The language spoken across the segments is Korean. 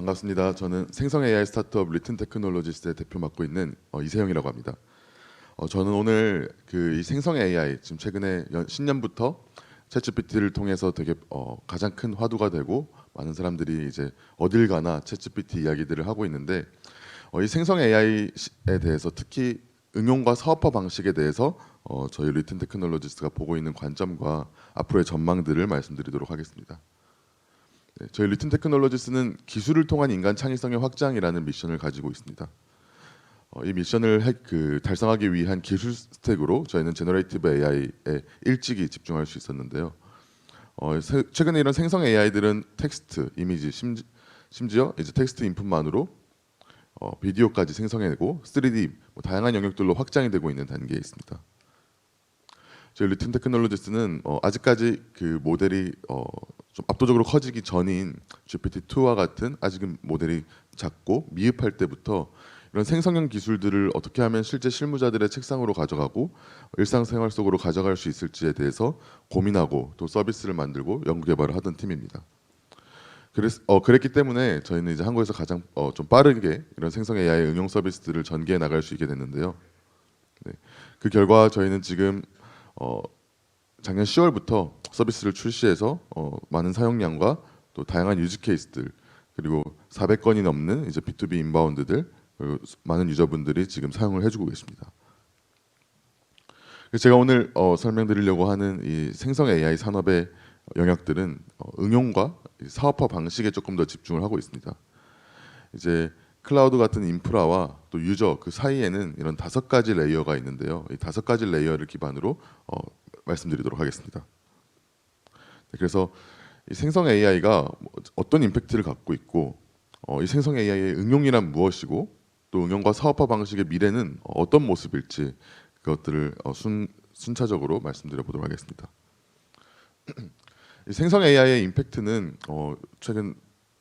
반갑습니다. 저는 생성 AI 스타트업 리튼 테크놀로지스의 대표 맡고 있는 이세영이라고 합니다. 저는 오늘 이 생성 AI 지금 최근에 신년부터 챗GPT를 통해서 되게 가장 큰 화두가 되고 많은 사람들이 이제 어딜 가나 챗GPT 이야기들을 하고 있는데 이 생성 AI에 대해서 특히 응용과 사업화 방식에 대해서 저희 리튼 테크놀로지스가 보고 있는 관점과 앞으로의 전망들을 말씀드리도록 하겠습니다. 네, 저희 리튼 테크놀로지스는 기술을 통한 인간 창의성의 확장이라는 미션을 가지고 있습니다. 이 미션을 달성하기 위한 기술 스택으로 저희는 제너레이티브 AI에 일찍이 집중할 수 있었는데요. 최근에 이런 생성 AI들은 텍스트, 이미지, 심지어 이제 텍스트 인풋만으로 비디오까지 생성해내고 3D 다양한 영역들로 확장이 되고 있는 단계에 있습니다. 저희 리튼 테크놀로지스는 아직까지 그 모델이 좀 압도적으로 커지기 전인 GPT-2와 같은 아직은 모델이 작고 미흡할 때부터 이런 생성형 기술들을 어떻게 하면 실제 실무자들의 책상으로 가져가고 일상생활 속으로 가져갈 수 있을지에 대해서 고민하고 또 서비스를 만들고 연구 개발을 하던 팀입니다. 그랬기 때문에 저희는 이제 한국에서 가장 좀 빠르게 이런 생성 AI 응용 서비스들을 전개해 나갈 수 있게 됐는데요. 네, 그 결과 저희는 지금 작년 10월부터 서비스를 출시해서 많은 사용량과 또 다양한 유즈 케이스들 그리고 400건이 넘는 이제 B2B 인바운드들 많은 유저분들이 지금 사용을 해주고 계십니다. 제가 오늘 설명드리려고 하는 이 생성 AI 산업의 영역들은 응용과 사업화 방식에 조금 더 집중을 하고 있습니다. 이제 클라우드 같은 인프라와 또 유저 그 사이에는 이런 5가지 레이어가 있는데요. 이 5가지 레이어를 기반으로 말씀드리도록 하겠습니다. 그래서 이 생성 AI가 어떤 임팩트를 갖고 있고 이 생성 AI의 응용이란 무엇이고 또 응용과 사업화 방식의 미래는 어떤 모습일지 그것들을 순차적으로 말씀드려 보도록 하겠습니다. 이 생성 AI의 임팩트는 최근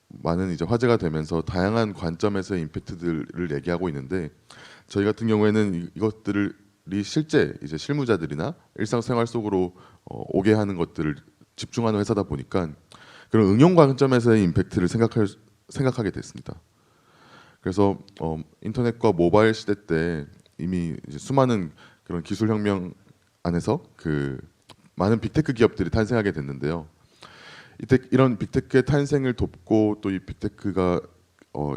많은 이제 화제가 되면서 다양한 관점에서의 임팩트들을 얘기하고 있는데 저희 같은 경우에는 이것들이 실제 이제 실무자들이나 일상생활 속으로 오게 하는 것들을 집중하는 회사다 보니까 그런 응용 관점에서의 임팩트를 생각하게 됐습니다. 그래서 인터넷과 모바일 시대 때 이미 이제 수많은 그런 기술 혁명 안에서 그 많은 빅테크 기업들이 탄생하게 됐는데요. 이런 빅테크의 탄생을 돕고 또 이 빅테크가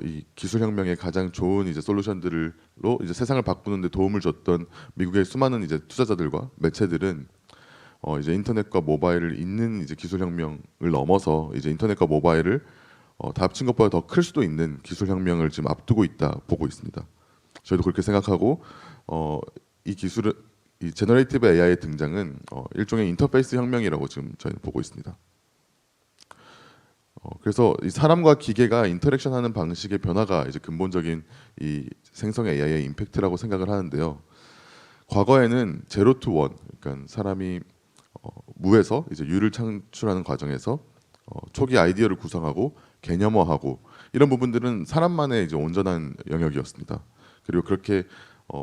이 기술 혁명의 가장 좋은 이제 솔루션들로 이제 세상을 바꾸는 데 도움을 줬던 미국의 수많은 이제 투자자들과 매체들은 이제 인터넷과 모바일을 잇는 이제 기술 혁명을 넘어서 이제 인터넷과 모바일을 다 합친 것보다 더 클 수도 있는 기술 혁명을 지금 앞두고 있다 보고 있습니다. 저희도 그렇게 생각하고 이 기술은 이 제너레이티브 AI의 등장은 일종의 인터페이스 혁명이라고 지금 저희는 보고 있습니다. 그래서 이 사람과 기계가 인터랙션하는 방식의 변화가 이제 근본적인 이 생성 AI의 임팩트라고 생각을 하는데요. 과거에는 제로 투 원, 그러니까 사람이 무에서 이제 유를 창출하는 과정에서 초기 아이디어를 구상하고 개념화하고 이런 부분들은 사람만의 이제 온전한 영역이었습니다. 그리고 그렇게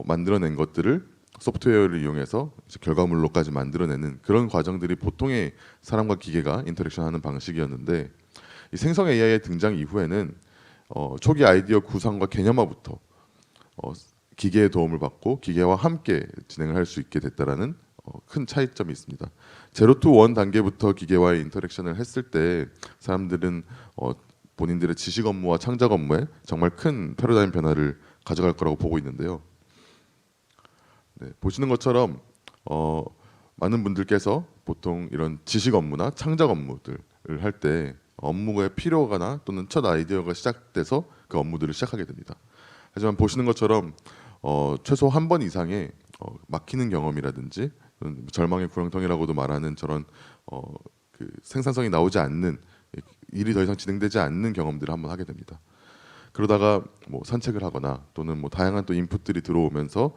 만들어낸 것들을 소프트웨어를 이용해서 이제 결과물로까지 만들어내는 그런 과정들이 보통의 사람과 기계가 인터랙션하는 방식이었는데 이 생성 AI의 등장 이후에는 초기 아이디어 구상과 개념화부터 기계의 도움을 받고 기계와 함께 진행을 할 수 있게 됐다라는 큰 차이점이 있습니다. 제로 투 원 단계부터 기계와의 인터랙션을 했을 때 사람들은 본인들의 지식 업무와 창작 업무에 정말 큰 패러다임 변화를 가져갈 거라고 보고 있는데요. 네, 보시는 것처럼 많은 분들께서 보통 이런 지식 업무나 창작 업무들을 할 때 업무의 필요가나 또는 첫 아이디어가 시작돼서 그 업무들을 시작하게 됩니다. 하지만 보시는 것처럼 최소 한 번 이상의 막히는 경험이라든지 절망의 구렁텅이라고도 말하는 저런 그 생산성이 나오지 않는 일이 더 이상 진행되지 않는 경험들을 한번 하게 됩니다. 그러다가 뭐 산책을 하거나 또는 뭐 다양한 또 인풋들이 들어오면서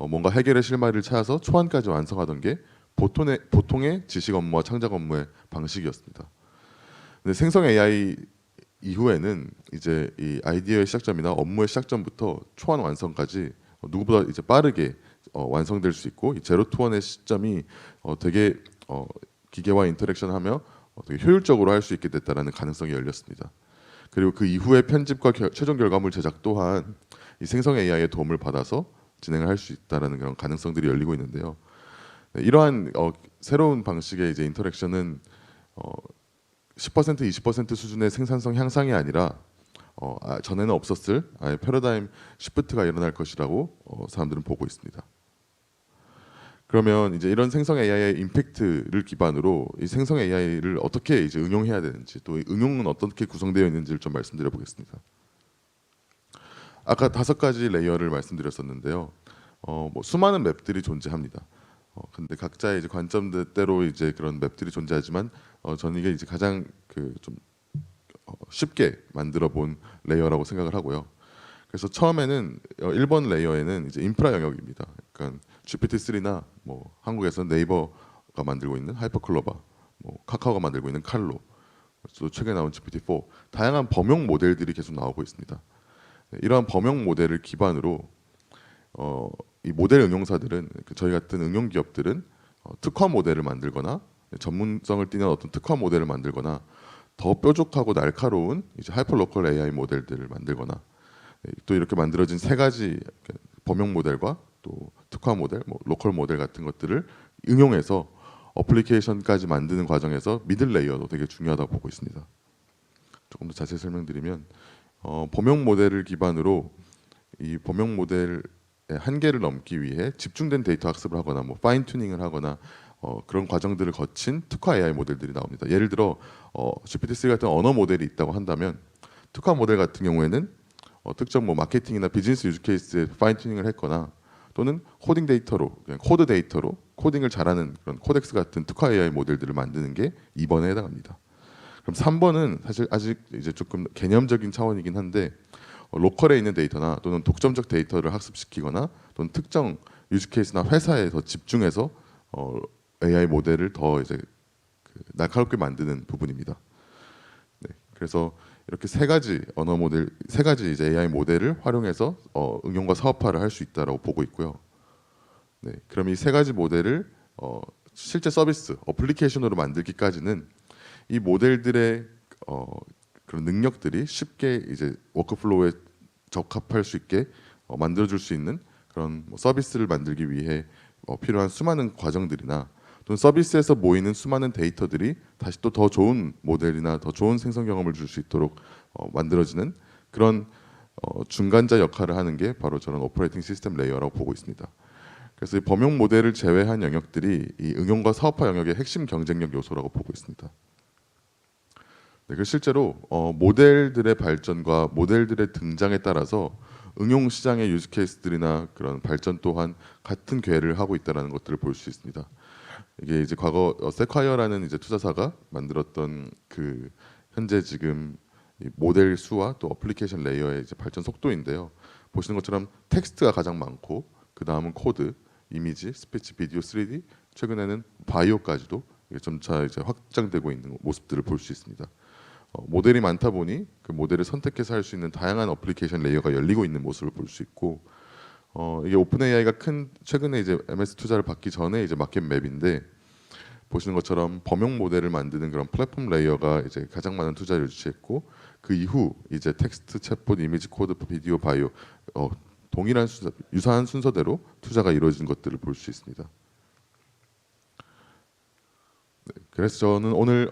뭔가 해결의 실마리를 찾아서 초안까지 완성하던 게 보통의 지식 업무와 창작 업무의 방식이었습니다. 근데 생성 AI 이후에는 이제 이 아이디어의 시작점이나 업무의 시작점부터 초안 완성까지 누구보다 이제 빠르게 완성될 수 있고 이 제로 투 원의 시점이 되게 기계와 인터랙션하며 되게 효율적으로 할 수 있게 됐다라는 가능성이 열렸습니다. 그리고 그 이후의 편집과 최종 결과물 제작 또한 이 생성 AI의 도움을 받아서 진행을 할 수 있다라는 그런 가능성들이 열리고 있는데요. 네, 이러한 새로운 방식의 이제 인터랙션은 10% 20% 수준의 생산성 향상이 아니라 전에는 없었을 아예 패러다임 시프트가 일어날 것이라고 사람들은 보고 있습니다. 그러면 이제 이런 생성 AI의 임팩트를 기반으로 이 생성 AI를 어떻게 이제 응용해야 되는지, 또 응용은 어떻게 구성되어 있는지를 좀 말씀드려 보겠습니다. 아까 5가지 레이어를 말씀드렸었는데요. 뭐 수많은 맵들이 존재합니다. 근데 각자의 이제 관점대로 이제 그런 맵들이 존재하지만 저는 이게 이제 가장 좀 쉽게 만들어 본 레이어라고 생각을 하고요. 그래서 처음에는 1번 레이어에는 이제 인프라 영역입니다. 그러니까 GPT-3나 뭐 한국에서 네이버가 만들고 있는 하이퍼클로바, 뭐 카카오가 만들고 있는 칼로, 또 최근에 나온 GPT-4 다양한 범용 모델들이 계속 나오고 있습니다. 이러한 범용 모델을 기반으로 이 모델 응용사들은 저희 같은 응용 기업들은 특화 모델을 만들거나 전문성을 띠는 어떤 특화 모델을 만들거나 더 뾰족하고 날카로운 이제 하이퍼로컬 AI 모델들을 만들거나 또 이렇게 만들어진 3가지 범용 모델과 또 특화 모델, 뭐 로컬 모델 같은 것들을 응용해서 어플리케이션까지 만드는 과정에서 미들 레이어도 되게 중요하다고 보고 있습니다. 조금 더 자세히 설명드리면 범용 모델을 기반으로 이 범용 모델의 한계를 넘기 위해 집중된 데이터 학습을 하거나 뭐 파인 튜닝을 하거나 그런 과정들을 거친 특화 AI 모델들이 나옵니다. 예를 들어 GPT-3 같은 언어 모델이 있다고 한다면 특화 모델 같은 경우에는 특정 뭐 마케팅이나 비즈니스 유즈 케이스에 파인 튜닝을 했거나 또는 코딩 데이터로 그냥 코드 데이터로 코딩을 잘하는 그런 코덱스 같은 특화 AI 모델들을 만드는 게 2번에 해당합니다. 그럼 3번은 사실 아직 이제 조금 개념적인 차원이긴 한데 로컬에 있는 데이터나 또는 독점적 데이터를 학습시키거나 또는 특정 유즈 케이스나 회사에 더 집중해서 AI 모델을 더 이제 날카롭게 만드는 부분입니다. 네, 그래서 이렇게 3가지 언어 모델, 3가지 이제 AI 모델을 활용해서 응용과 사업화를 할 수 있다라고 보고 있고요. 네, 그럼 이 3가지 모델을 실제 서비스, 어플리케이션으로 만들기까지는 이 모델들의 그런 능력들이 쉽게 이제 워크플로우에 적합할 수 있게 만들어줄 수 있는 그런 뭐 서비스를 만들기 위해 필요한 수많은 과정들이나 또는 서비스에서 모이는 수많은 데이터들이 다시 또 더 좋은 모델이나 더 좋은 생성 경험을 줄 수 있도록 만들어지는 그런 중간자 역할을 하는 게 바로 저는 오퍼레이팅 시스템 레이어라고 보고 있습니다. 그래서 이 범용 모델을 제외한 영역들이 이 응용과 사업화 영역의 핵심 경쟁력 요소라고 보고 있습니다. 네, 그 실제로 모델들의 발전과 모델들의 등장에 따라서 응용 시장의 유즈 케이스들이나 그런 발전 또한 같은 궤를 하고 있다는 것들을 볼 수 있습니다. 이게 이제 과거 세콰이어라는 이제 투자사가 만들었던 그 현재 지금 이 모델 수와 또 어플리케이션 레이어의 이제 발전 속도인데요. 보시는 것처럼 텍스트가 가장 많고 그 다음은 코드, 이미지, 스피치, 비디오, 3D, 최근에는 바이오까지도 점차 이제 확장되고 있는 모습들을 볼 수 있습니다. 모델이 많다 보니 그 모델을 선택해서 할 수 있는 다양한 어플리케이션 레이어가 열리고 있는 모습을 볼 수 있고 이게 오픈 AI가 최근에 이제 MS 투자를 받기 전에 이제 마켓 맵인데 보시는 것처럼 범용 모델을 만드는 그런 플랫폼 레이어가 이제 가장 많은 투자를 유치했고 그 이후 이제 텍스트, 챗봇, 이미지, 코드, 비디오, 바이오 동일한 유사한 순서대로 투자가 이루어진 것들을 볼 수 있습니다. 네, 그래서 저는 오늘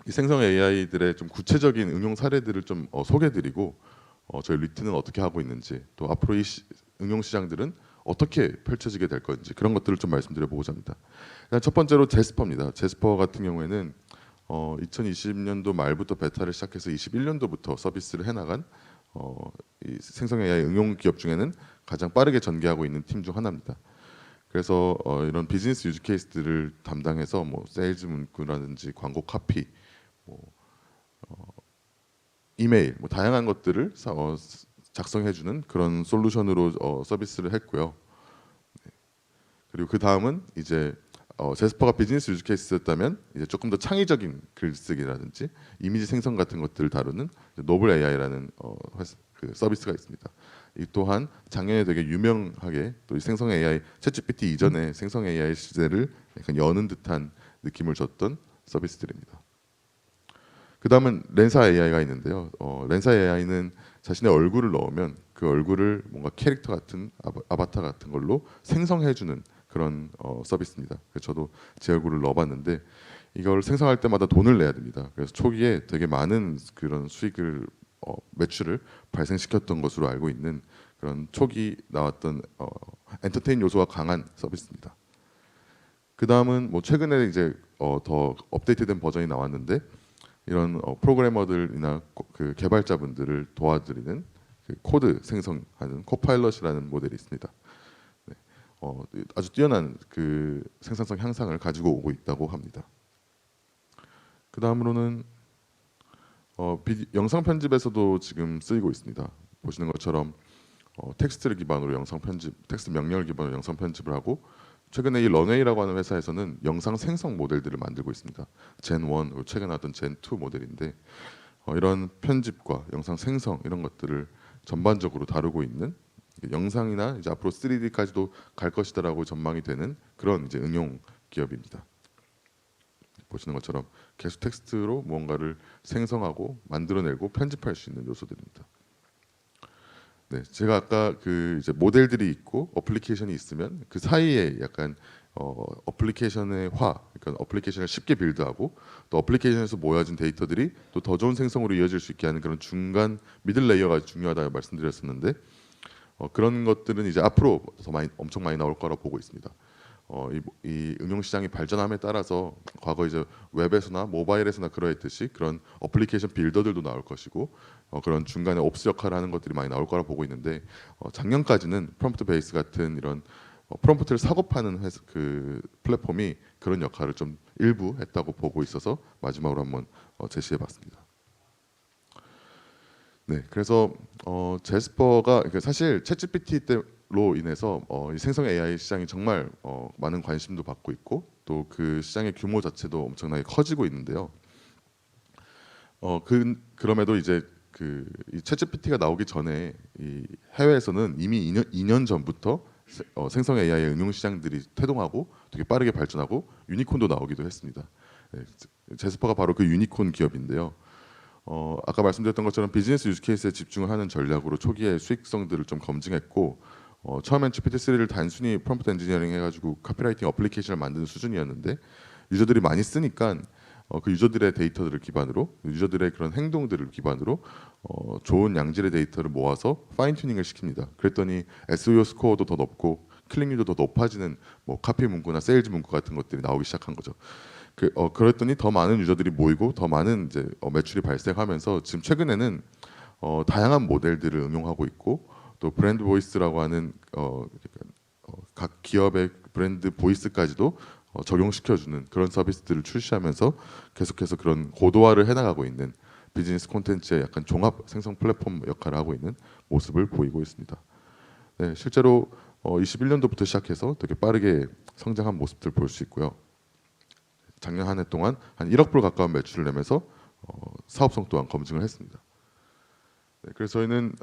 이 생성 AI들의 좀 구체적인 응용 사례들을 좀 소개해드리고 저희 리트는 어떻게 하고 있는지 또 앞으로 이 응용 시장들은 어떻게 펼쳐지게 될 건지 그런 것들을 좀 말씀드려보고자 합니다. 첫 번째로 제스퍼입니다. 제스퍼 같은 경우에는 2020년도 말부터 베타를 시작해서 21년도부터 서비스를 해나간 이 생성 AI 응용 기업 중에는 가장 빠르게 전개하고 있는 팀 중 하나입니다. 그래서 이런 비즈니스 유즈 케이스들을 담당해서 뭐 세일즈 문구라든지 광고 카피, 뭐 이메일, 뭐 다양한 것들을 작성해주는 그런 솔루션으로 서비스를 했고요. 네. 그리고 그 다음은 이제 제스퍼가 비즈니스 유즈 케이스였다면 이제 조금 더 창의적인 글쓰기라든지 이미지 생성 같은 것들을 다루는 노블 AI라는 그 서비스가 있습니다. 이 또한 작년에 되게 유명하게 또 이 생성 AI 챗GPT 이전에 생성 AI 시대를 약간 여는 듯한 느낌을 줬던 서비스들입니다. 그다음은 렌사 AI가 있는데요. 렌사 AI는 자신의 얼굴을 넣으면 그 얼굴을 뭔가 캐릭터 같은 아바타 같은 걸로 생성해주는 그런 서비스입니다. 그래서 저도 제 얼굴을 넣어봤는데 이걸 생성할 때마다 돈을 내야 됩니다. 그래서 초기에 되게 많은 그런 수익을 매출을 발생시켰던 것으로 알고 있는 그런 초기 나왔던 엔터테인 요소가 강한 서비스입니다. 그 다음은 뭐 최근에 이제 더 업데이트된 버전이 나왔는데 이런 프로그래머들이나 그 개발자분들을 도와드리는 그 코드 생성하는 코파일럿이라는 모델이 있습니다. 네, 아주 뛰어난 그 생산성 향상을 가지고 오고 있다고 합니다. 그 다음으로는 영상 편집에서도 지금 쓰이고 있습니다. 보시는 것처럼 텍스트를 기반으로 영상 편집, 텍스트 명령을 기반으로 영상 편집을 하고 최근에 이 런웨이라고 하는 회사에서는 영상 생성 모델들을 만들고 있습니다. 젠 1, 최근에 나왔던 젠 2 모델인데 이런 편집과 영상 생성 이런 것들을 전반적으로 다루고 있는 영상이나 이제 앞으로 3D까지도 갈 것이다라고 전망이 되는 그런 이제 응용 기업입니다. 보시는 것처럼 계속 텍스트로 무언가를 생성하고 만들어내고 편집할 수 있는 요소들입니다. 네, 제가 아까 그 이제 모델들이 있고 어플리케이션이 있으면 그 사이에 약간 어플리케이션의 그러니까 어플리케이션을 쉽게 빌드하고 또 어플리케이션에서 모여진 데이터들이 또 더 좋은 생성으로 이어질 수 있게 하는 그런 중간 미들 레이어가 중요하다고 말씀드렸었는데 그런 것들은 이제 앞으로 엄청 많이 나올 거라고 보고 있습니다. 이 응용 시장이 발전함에 따라서 과거 이제 웹에서나 모바일에서나 그러했듯이 그런 어플리케이션 빌더들도 나올 것이고 그런 중간에 옵스 역할을 하는 것들이 많이 나올 거라 보고 있는데 작년까지는 프롬프트 베이스 같은 이런 프롬프트를 사고 파는 그 플랫폼이 그런 역할을 좀 일부 했다고 보고 있어서 마지막으로 한번 제시해봤습니다. 네, 그래서 제스퍼가 사실 챗GPT로 인해서 이 생성 AI 시장이 정말 많은 관심도 받고 있고 또 그 시장의 규모 자체도 엄청나게 커지고 있는데요. 그럼에도 이제 이 챗GPT가 나오기 전에 이 해외에서는 이미 2년 전부터 생성 AI의 응용 시장들이 태동하고 되게 빠르게 발전하고 유니콘도 나오기도 했습니다. 네, 제스퍼가 바로 그 유니콘 기업인데요. 아까 말씀드렸던 것처럼 비즈니스 유즈 케이스에 집중을 하는 전략으로 초기에 수익성들을 좀 검증했고 처음엔 GPT-3를 단순히 프롬프트 엔지니어링 해가지고 카피라이팅 어플리케이션을 만드는 수준이었는데 유저들이 많이 쓰니까 그 유저들의 데이터들을 기반으로 유저들의 그런 행동들을 기반으로 좋은 양질의 데이터를 모아서 파인 튜닝을 시킵니다. 그랬더니 SEO 스코어도 더 높고 클릭률도 더 높아지는 뭐 카피 문구나 세일즈 문구 같은 것들이 나오기 시작한 거죠. 그랬더니 더 많은 유저들이 모이고 더 많은 이제 매출이 발생하면서 지금 최근에는 다양한 모델들을 응용하고 있고 또 브랜드 보이스라고 하는 각 기업의 브랜드 보이스까지도 적용시켜주는 그런 서비스들을 출시하면서 계속해서 그런 고도화를 해나가고 있는 비즈니스 콘텐츠의 약간 종합 생성 플랫폼 역할을 하고 있는 모습을 보이고 있습니다. 네, 실제로 21년도부터 시작해서 되게 빠르게 성장한 모습들 볼 수 있고요. 작년 한 해 동안 한 1억 불 가까운 매출을 내면서 사업성 또한 검증을 했습니다. 네, 그래서 저희는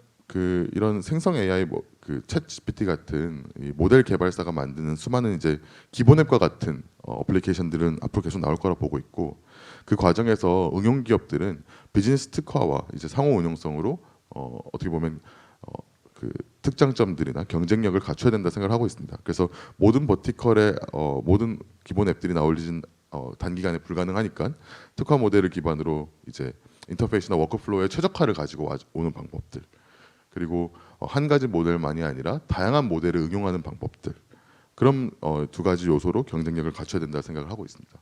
이런 생성 AI 챗 GPT 같은 이 모델 개발사가 만드는 수많은 이제 기본 앱과 같은 어플리케이션들은 앞으로 계속 나올 거라 보고 있고 그 과정에서 응용 기업들은 비즈니스 특화와 이제 상호 운용성으로 어떻게 보면 그 특장점들이나 경쟁력을 갖춰야 된다 생각을 하고 있습니다. 그래서 모든 버티컬의 모든 기본 앱들이 나올리진 단기간에 불가능하니까 특화 모델을 기반으로 이제 인터페이스나 워크플로우의 최적화를 가지고 오는 방법들 그리고 한 가지 모델만이 아니라 다양한 모델을 응용하는 방법들 그런 두 가지 요소로 경쟁력을 갖춰야 된다 생각을 하고 있습니다.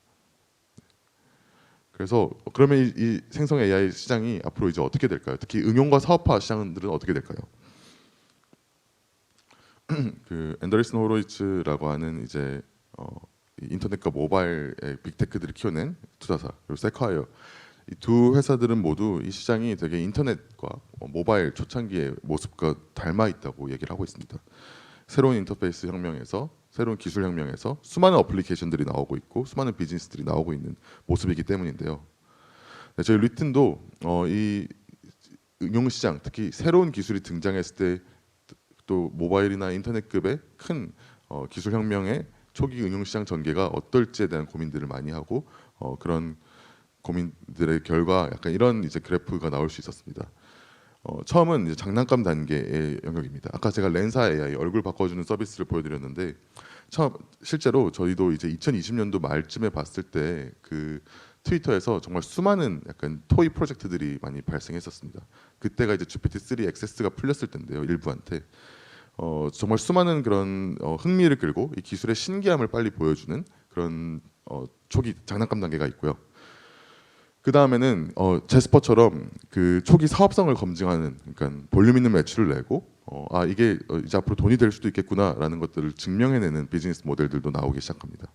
그래서 그러면 이 생성 AI 시장이 앞으로 이제 어떻게 될까요? 특히 응용과 사업화 시장들은 어떻게 될까요? 그 앤더리슨 호로이츠라고 하는 이제 인터넷과 모바일의 빅테크들을 키워낸 투자사 그리고 세콰이어 이 두 회사들은 모두 이 시장이 되게 인터넷과 모바일 초창기의 모습과 닮아 있다고 얘기를 하고 있습니다. 새로운 인터페이스 혁명에서 새로운 기술 혁명에서 수많은 어플리케이션들이 나오고 있고 수많은 비즈니스들이 나오고 있는 모습이기 때문인데요. 네, 저희 리튼도 이 응용 시장 특히 새로운 기술이 등장했을 때 또 모바일이나 인터넷급의 큰 기술 혁명의 초기 응용 시장 전개가 어떨지에 대한 고민들을 많이 하고 그런 고민들의 결과 약간 이런 이제 그래프가 나올 수 있었습니다. 처음은 이제 장난감 단계의 영역입니다. 아까 제가 렌사 AI 얼굴 바꿔주는 서비스를 보여드렸는데 처음 실제로 저희도 이제 2020년도 말쯤에 봤을 때 그 트위터에서 정말 수많은 약간 토이 프로젝트들이 많이 발생했었습니다. 그때가 이제 GPT-3 액세스가 풀렸을 텐데요, 일부한테 정말 수많은 그런 흥미를 끌고 이 기술의 신기함을 빨리 보여주는 그런 초기 장난감 단계가 있고요. 그 다음에는 제스퍼처럼 그 초기 사업성을 검증하는, 그러니까 볼륨 있는 매출을 내고 이게 이제 앞으로 돈이 될 수도 있겠구나라는 것들을 증명해내는 비즈니스 모델들도 나오기 시작합니다.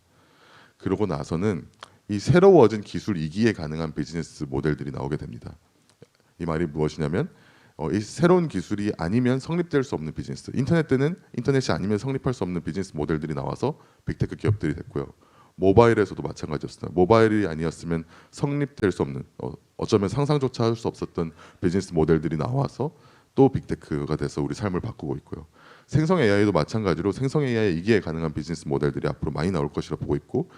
그러고 나서는 이 새로워진 기술 이기에 가능한 비즈니스 모델들이 나오게 됩니다. 이 말이 무엇이냐면 이 새로운 기술이 아니면 성립될 수 없는 비즈니스, 인터넷 때는 인터넷이 아니면 성립할 수 없는 비즈니스 모델들이 나와서 빅테크 기업들이 됐고요. 모바일에서도 마찬가지였습니다. 모바일이 아니었으면 성립될 수 없는, 어쩌면 상상조차 할 수 없었던 비즈니스 모델들이 나와서 또 빅테크가 돼서 우리 삶을 바꾸고 있고요. 생성 AI도 마찬가지로 생성 AI 이기에 가능한 비즈니스 모델들이 앞으로 많이 나올 것이라 보고 있고,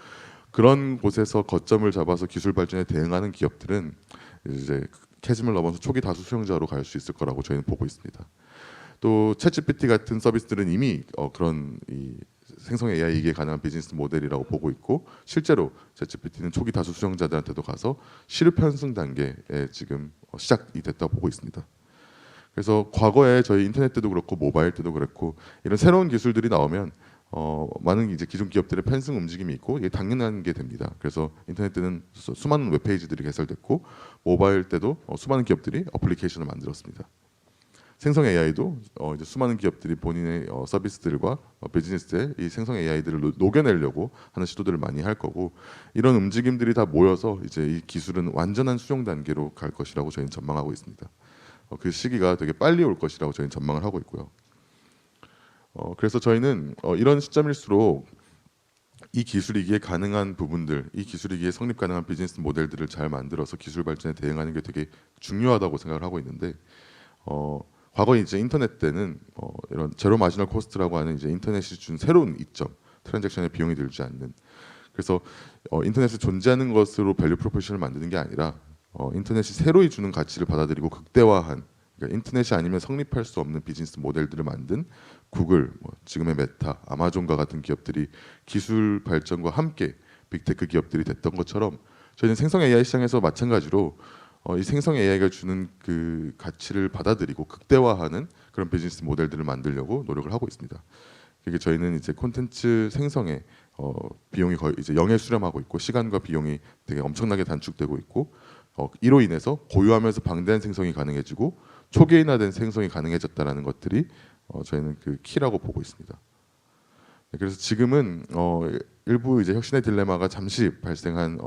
그런 곳에서 거점을 잡아서 기술 발전에 대응하는 기업들은 이제 캐즘을 넘어서 초기 다수 수용자로 갈 수 있을 거라고 저희는 보고 있습니다. 또 챗GPT 같은 서비스들은 이미 그런 이 생성 AI 이게 가능한 비즈니스 모델이라고 보고 있고, 실제로 챗GPT는 초기 다수 수용자들한테도 가서 실효 편승 단계에 지금 시작이 됐다고 보고 있습니다. 그래서 과거에 저희 인터넷 때도 그렇고 모바일 때도 그렇고 이런 새로운 기술들이 나오면 많은 이제 기존 기업들의 편승 움직임이 있고 이게 당연한 게 됩니다. 그래서 인터넷 때는 수많은 웹페이지들이 개설됐고 모바일 때도 수많은 기업들이 어플리케이션을 만들었습니다. 생성 AI도 이제 수많은 기업들이 본인의 서비스들과 비즈니스에 이 생성 AI들을 녹여내려고 하는 시도들을 많이 할 거고, 이런 움직임들이 다 모여서 이제 이 기술은 완전한 수용 단계로 갈 것이라고 저희는 전망하고 있습니다. 그 시기가 되게 빨리 올 것이라고 저희는 전망을 하고 있고요. 그래서 저희는 이런 시점일수록 이 기술이기에 가능한 부분들, 이 기술이기에 성립 가능한 비즈니스 모델들을 잘 만들어서 기술 발전에 대응하는 게 되게 중요하다고 생각을 하고 있는데, 과거 이제 인터넷 때는 이런 제로 마지널 코스트라고 하는 이제 인터넷이 준 새로운 이점, 트랜잭션에 비용이 들지 않는, 그래서 인터넷이 존재하는 것으로 밸류 프로포션을 만드는 게 아니라 인터넷이 새로이 주는 가치를 받아들이고 극대화한, 그러니까 인터넷이 아니면 성립할 수 없는 비즈니스 모델들을 만든 구글, 지금의 메타, 아마존과 같은 기업들이 기술 발전과 함께 빅테크 기업들이 됐던 것처럼 저희는 생성 AI 시장에서 마찬가지로 이 생성 AI가 주는 그 가치를 받아들이고 극대화하는 그런 비즈니스 모델들을 만들려고 노력을 하고 있습니다. 이게 저희는 이제 콘텐츠 생성에 비용이 거의 이제 0에 수렴하고 있고, 시간과 비용이 되게 엄청나게 단축되고 있고, 이로 인해서 고유하면서 방대한 생성이 가능해지고 초개인화된 생성이 가능해졌다라는 것들이 저희는 그 키라고 보고 있습니다. 그래서 지금은 일부 이제 혁신의 딜레마가 잠시 발생한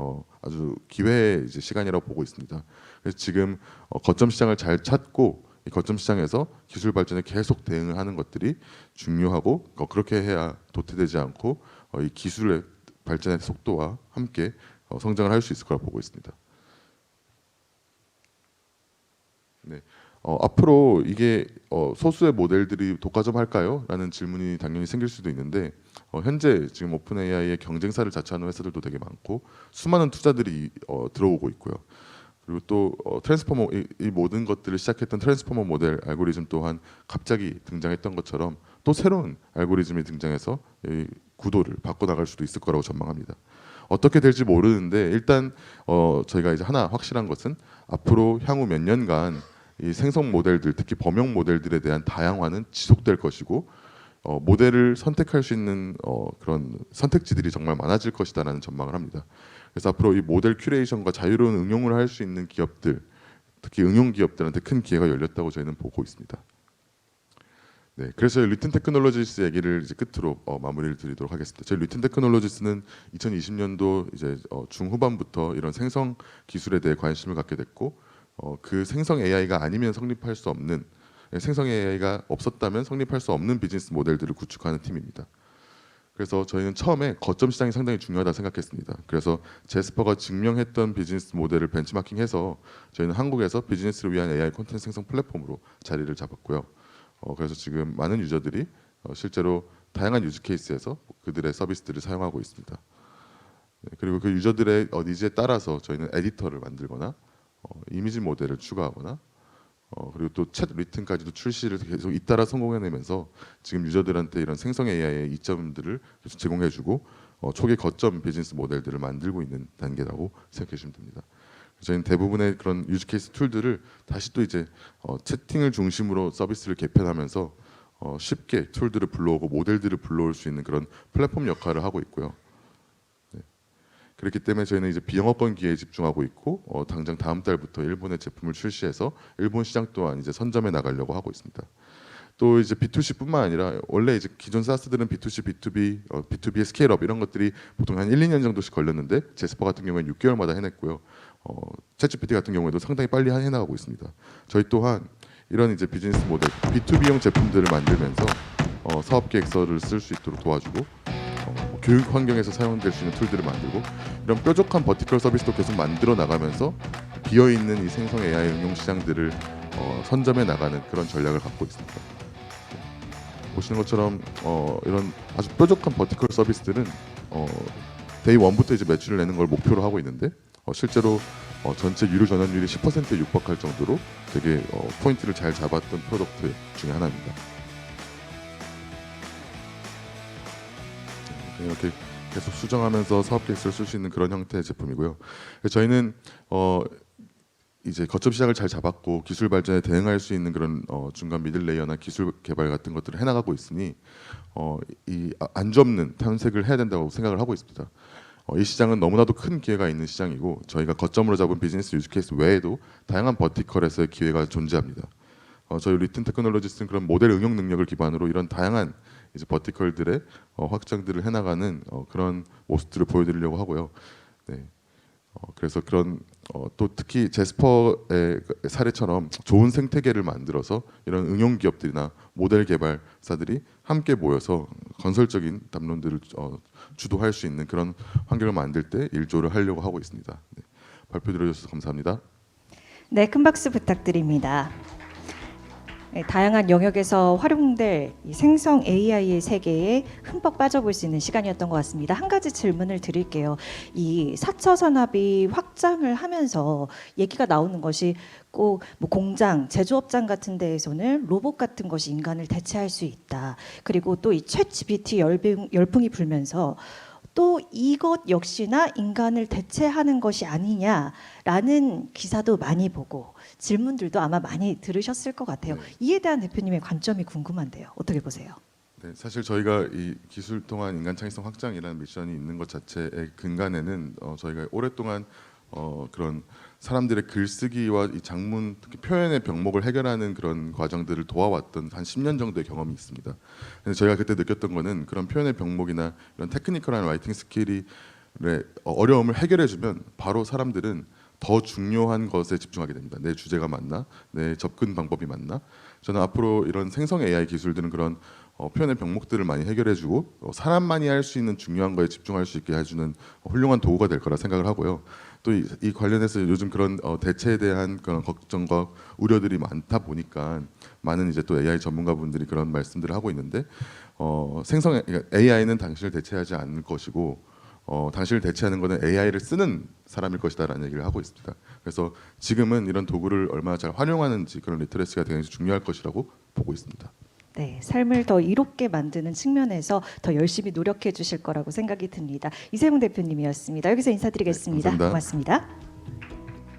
아주 기회의 이제 시간이라고 보고 있습니다. 그래서 지금 거점 시장을 잘 찾고 이 거점 시장에서 기술 발전에 계속 대응을 하는 것들이 중요하고, 그렇게 해야 도태되지 않고 이 기술의 발전의 속도와 함께 성장을 할 수 있을 거라고 보고 있습니다. 네. 앞으로 이게 소수의 모델들이 독과점할까요? 라는 질문이 당연히 생길 수도 있는데, 현재 지금 오픈 AI의 경쟁사를 자처하는 회사들도 되게 많고 수많은 투자들이 들어오고 있고요. 그리고 또 트랜스포머, 이 모든 것들을 시작했던 트랜스포머 모델 알고리즘 또한 갑자기 등장했던 것처럼 또 새로운 알고리즘이 등장해서 이 구도를 바꿔나갈 수도 있을 거라고 전망합니다. 어떻게 될지 모르는데 일단 저희가 이제 하나 확실한 것은 앞으로 향후 몇 년간 이 생성 모델들, 특히 범용 모델들에 대한 다양화는 지속될 것이고, 모델을 선택할 수 있는 그런 선택지들이 정말 많아질 것이다라는 전망을 합니다. 그래서 앞으로 이 모델 큐레이션과 자유로운 응용을 할 수 있는 기업들, 특히 응용 기업들한테 큰 기회가 열렸다고 저희는 보고 있습니다. 네, 그래서 리튼 테크놀로지스 얘기를 이제 끝으로 마무리를 드리도록 하겠습니다. 저희 리튼 테크놀로지스는 2020년도 이제 중후반부터 이런 생성 기술에 대해 관심을 갖게 됐고, 그 생성 AI가 아니면 성립할 수 없는, 생성 AI가 없었다면 성립할 수 없는 비즈니스 모델들을 구축하는 팀입니다. 그래서 저희는 처음에 거점 시장이 상당히 중요하다 생각했습니다. 그래서 제스퍼가 증명했던 비즈니스 모델을 벤치마킹해서 저희는 한국에서 비즈니스를 위한 AI 콘텐츠 생성 플랫폼으로 자리를 잡았고요. 그래서 지금 많은 유저들이 실제로 다양한 유즈 케이스에서 그들의 서비스들을 사용하고 있습니다. 네, 그리고 그 유저들의 니즈에 따라서 저희는 에디터를 만들거나 이미지 모델을 추가하거나 그리고 또 챗 리튼까지도 출시를 계속 잇따라 성공해내면서 지금 유저들한테 이런 생성 AI의 이점들을 계속 제공해주고 초기 거점 비즈니스 모델들을 만들고 있는 단계라고 생각해 주시면 됩니다. 저희는 대부분의 그런 유즈 케이스 툴들을 다시 또 이제 채팅을 중심으로 서비스를 개편하면서 쉽게 툴들을 불러오고 모델들을 불러올 수 있는 그런 플랫폼 역할을 하고 있고요. 네. 그렇기 때문에 저희는 이제 비영업권 기회에 집중하고 있고 당장 다음 달부터 일본의 제품을 출시해서 일본 시장 또한 이제 선점해 나가려고 하고 있습니다. 또 이제 B2C뿐만 아니라 원래 이제 기존 사스들은 B2C, B2B, B2B의 스케일업 이런 것들이 보통 한 1, 2년 정도씩 걸렸는데 제스퍼 같은 경우에는 6개월마다 해냈고요. 챗GPT 같은 경우에도 상당히 빨리 해나가고 있습니다. 저희 또한 이런 이제 비즈니스 모델 B2B용 제품들을 만들면서 사업 계획서를 쓸 수 있도록 도와주고 교육 환경에서 사용될 수 있는 툴들을 만들고 이런 뾰족한 버티컬 서비스도 계속 만들어 나가면서 비어 있는 이 생성 AI 응용 시장들을 선점해 나가는 그런 전략을 갖고 있습니다. 보시는 것처럼 이런 아주 뾰족한 버티컬 서비스들은 데이 1부터 이제 매출을 내는 걸 목표로 하고 있는데 실제로 전체 유료 전환율이 10%에 육박할 정도로 되게 포인트를 잘 잡았던 프로덕트 중에 하나입니다. 이렇게 계속 수정하면서 사업 계획서를 쓸 수 있는 그런 형태의 제품이고요. 저희는 이제 거점 시장을 잘 잡았고 기술 발전에 대응할 수 있는 그런 중간 미들 레이어나 기술 개발 같은 것들을 해나가고 있으니 이 안 접는 탐색을 해야 된다고 생각을 하고 있습니다. 이 시장은 너무나도 큰 기회가 있는 시장이고 저희가 거점으로 잡은 비즈니스 유즈 케이스 외에도 다양한 버티컬에서의 기회가 존재합니다. 저희 리튼 테크놀로지스는 그런 모델 응용 능력을 기반으로 이런 다양한 이제 버티컬들의 확장들을 해나가는 그런 모습들을 보여드리려고 하고요. 네. 그래서 그런 또 특히 제스퍼의 사례처럼 좋은 생태계를 만들어서 이런 응용 기업들이나 모델 개발사들이 함께 모여서 건설적인 담론들을 주도할 수 있는 그런 환경을 만들 때 일조를 하려고 하고 있습니다. 네. 발표 들어주셔서 감사합니다. 네, 큰 박수 부탁드립니다. 네, 다양한 영역에서 활용될 이 생성 AI의 세계에 흠뻑 빠져볼 수 있는 시간이었던 것 같습니다. 한 가지 질문을 드릴게요. 이 4차 산업이 확장을 하면서 얘기가 나오는 것이 꼭 뭐 공장, 제조업장 같은 데에서는 로봇 같은 것이 인간을 대체할 수 있다. 그리고 또 이 챗GPT 열풍이 불면서 또 이것 역시나 인간을 대체하는 것이 아니냐라는 기사도 많이 보고 질문들도 아마 많이 들으셨을 것 같아요. 네. 이에 대한 대표님의 관점이 궁금한데요. 어떻게 보세요? 네, 사실 저희가 이 기술 통한 인간 창의성 확장이라는 미션이 있는 것 자체의 근간에는 저희가 오랫동안 그런 사람들의 글쓰기와 이 장문 특히 표현의 병목을 해결하는 그런 과정들을 도와왔던 한 10년 정도의 경험이 있습니다. 근데 저희가 그때 느꼈던 거는 그런 표현의 병목이나 이런 테크니컬한 라이팅 스킬이 어려움을 해결해주면 바로 사람들은 더 중요한 것에 집중하게 됩니다. 내 주제가 맞나? 내 접근 방법이 맞나? 저는 앞으로 이런 생성 AI 기술들은 그런 표현의 병목들을 많이 해결해주고 사람만이 할 수 있는 중요한 거에 집중할 수 있게 해주는 훌륭한 도구가 될 거라 생각을 하고요. 또 이 관련해서 요즘 그런 대체에 대한 그런 걱정과 우려들이 많다 보니까 많은 이제 또 AI 전문가분들이 그런 말씀들을 하고 있는데 AI는 당신을 대체하지 않을 것이고 당신을 대체하는 것은 AI를 쓰는 사람일 것이다라는 얘기를 하고 있습니다. 그래서 지금은 이런 도구를 얼마나 잘 활용하는지 그런 리터러시가 굉장히 중요할 것이라고 보고 있습니다. 네, 삶을 더 이롭게 만드는 측면에서 더 열심히 노력해 주실 거라고 생각이 듭니다. 이세웅 대표님이었습니다. 여기서 인사드리겠습니다. 네, 감사합니다. 고맙습니다.